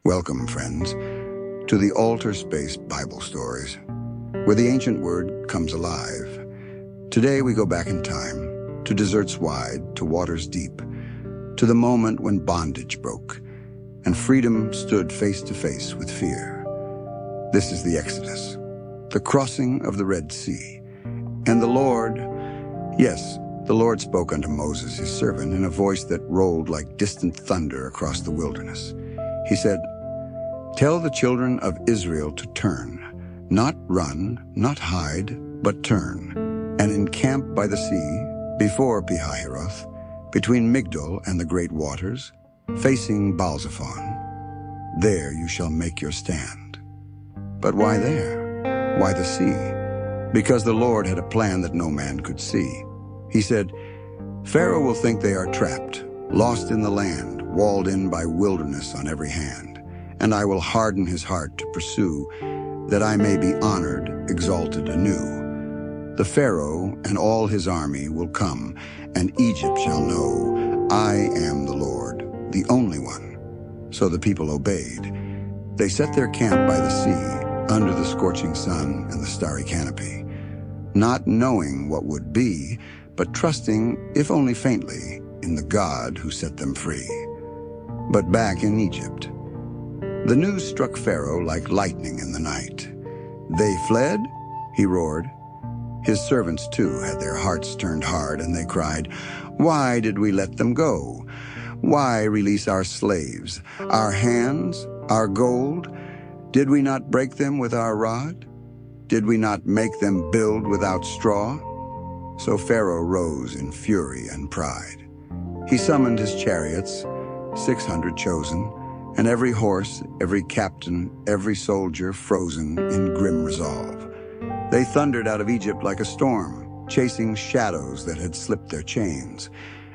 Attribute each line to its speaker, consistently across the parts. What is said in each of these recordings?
Speaker 1: Welcome, friends, to the Altar Space Bible Stories, where the ancient word comes alive. Today we go back in time, to deserts wide, to waters deep, to the moment when bondage broke, and freedom stood face to face with fear. This is the Exodus, the crossing of the Red Sea. And the Lord, yes, the Lord spoke unto Moses, his servant, in a voice that rolled like distant thunder across the wilderness. He said, "Tell the children of Israel to turn, not run, not hide, but turn, and encamp by the sea, before Pihahiroth, between Migdol and the great waters, facing Baal-zephon. There you shall make your stand." But why there? Why the sea? Because the Lord had a plan that no man could see. He said, "Pharaoh will think they are trapped, lost in the land, walled in by wilderness on every hand. And I will harden his heart to pursue, that I may be honored, exalted anew. The Pharaoh and all his army will come, and Egypt shall know I am the Lord, the only one." So the people obeyed. They set their camp by the sea, under the scorching sun and the starry canopy, not knowing what would be, but trusting, if only faintly, in the God who set them free. But back in Egypt, the news struck Pharaoh like lightning in the night. "They fled?" he roared. His servants, too, had their hearts turned hard, and they cried, "Why did we let them go? Why release our slaves, our hands, our gold? Did we not break them with our rod? Did we not make them build without straw?" So Pharaoh rose in fury and pride. He summoned his chariots, 600 chosen, and every horse, every captain, every soldier frozen in grim resolve. They thundered out of Egypt like a storm, chasing shadows that had slipped their chains.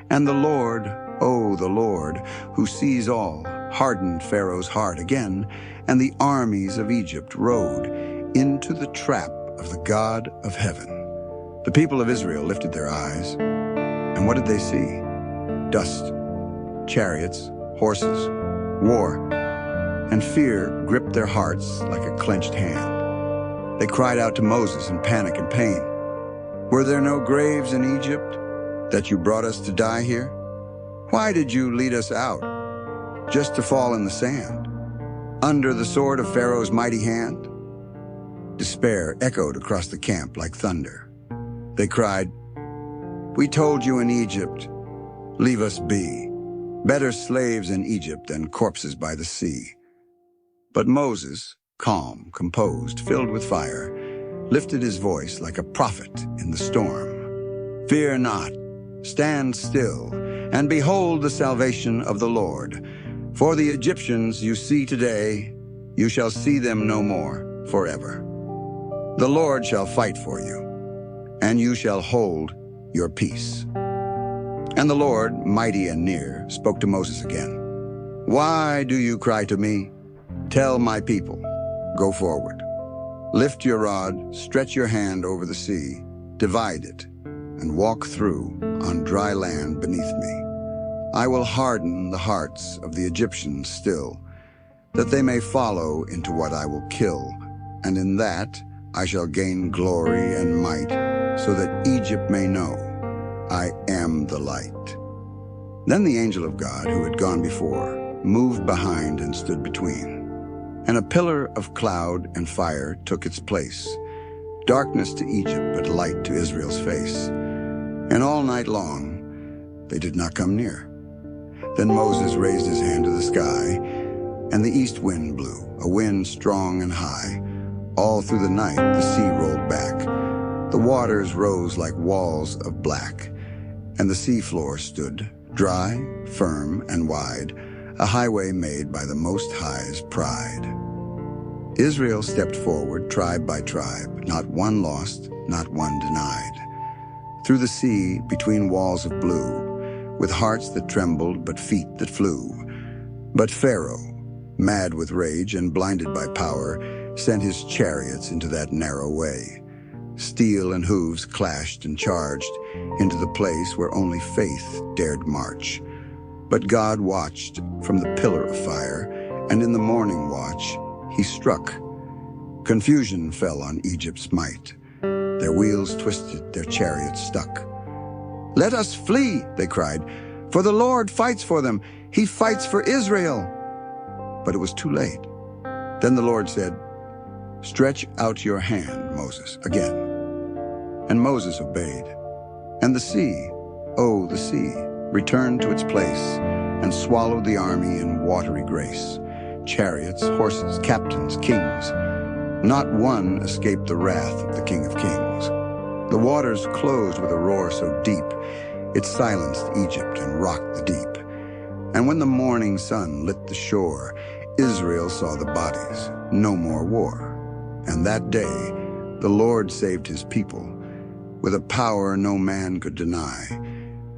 Speaker 1: And the Lord, oh, the Lord, who sees all, hardened Pharaoh's heart again, and the armies of Egypt rode into the trap of the God of heaven. The people of Israel lifted their eyes, and what did they see? Dust, chariots, horses, war, and fear gripped their hearts like a clenched hand. They cried out to Moses in panic and pain, "Were there no graves in Egypt, that you brought us to die here? Why did you lead us out, just to fall in the sand, under the sword of Pharaoh's mighty hand?" Despair echoed across the camp like thunder. They cried, "We told you in Egypt, leave us be. Better slaves in Egypt than corpses by the sea." But Moses, calm, composed, filled with fire, lifted his voice like a prophet in the storm. "Fear not, stand still, and behold the salvation of the Lord. For the Egyptians you see today, you shall see them no more forever. The Lord shall fight for you, and you shall hold your peace." And the Lord, mighty and near, spoke to Moses again. "Why do you cry to me? Tell my people, go forward. Lift your rod, stretch your hand over the sea, divide it, and walk through on dry land beneath me. I will harden the hearts of the Egyptians still, that they may follow into what I will kill, and in that I shall gain glory and might, so that Egypt may know I am the light." Then the angel of God, who had gone before, moved behind and stood between. And a pillar of cloud and fire took its place, darkness to Egypt, but light to Israel's face. And all night long they did not come near. Then Moses raised his hand to the sky, and the east wind blew, a wind strong and high. All through the night the sea rolled back. The waters rose like walls of black, and the sea floor stood, dry, firm, and wide, a highway made by the Most High's pride. Israel stepped forward, tribe by tribe, not one lost, not one denied. Through the sea, between walls of blue, with hearts that trembled but feet that flew. But Pharaoh, mad with rage and blinded by power, sent his chariots into that narrow way. Steel and hooves clashed and charged into the place where only faith dared march. But God watched from the pillar of fire And in the morning watch, he struck. Confusion fell on Egypt's might. Their wheels twisted, their chariots stuck. "Let us flee," they cried, "for the Lord fights for them. He fights for Israel." But it was too late. Then the Lord said, "Stretch out your hand, Moses, again." And Moses obeyed. And the sea, oh, the sea, returned to its place and swallowed the army in watery grace. Chariots, horses, captains, kings. Not one escaped the wrath of the King of Kings. The waters closed with a roar so deep, it silenced Egypt and rocked the deep. And when the morning sun lit the shore, Israel saw the bodies, no more war. And that day, the Lord saved his people with a power no man could deny.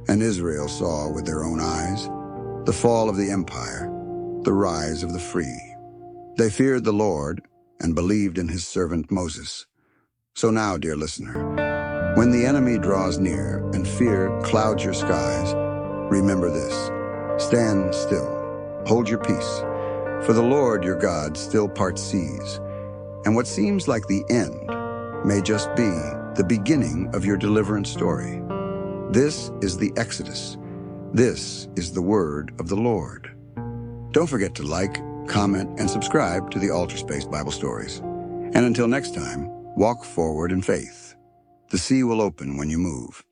Speaker 1: And Israel saw with their own eyes the fall of the empire, the rise of the free. They feared the Lord and believed in his servant Moses. So now, dear listener, when the enemy draws near and fear clouds your skies, remember this: stand still, hold your peace, for the Lord your God still parts seas. And what seems like the end may just be the beginning of your deliverance story. This is the Exodus. This is the word of the Lord. Don't forget to like, comment, and subscribe to the Altar Space Bible Stories. And until next time, walk forward in faith. The sea will open when you move.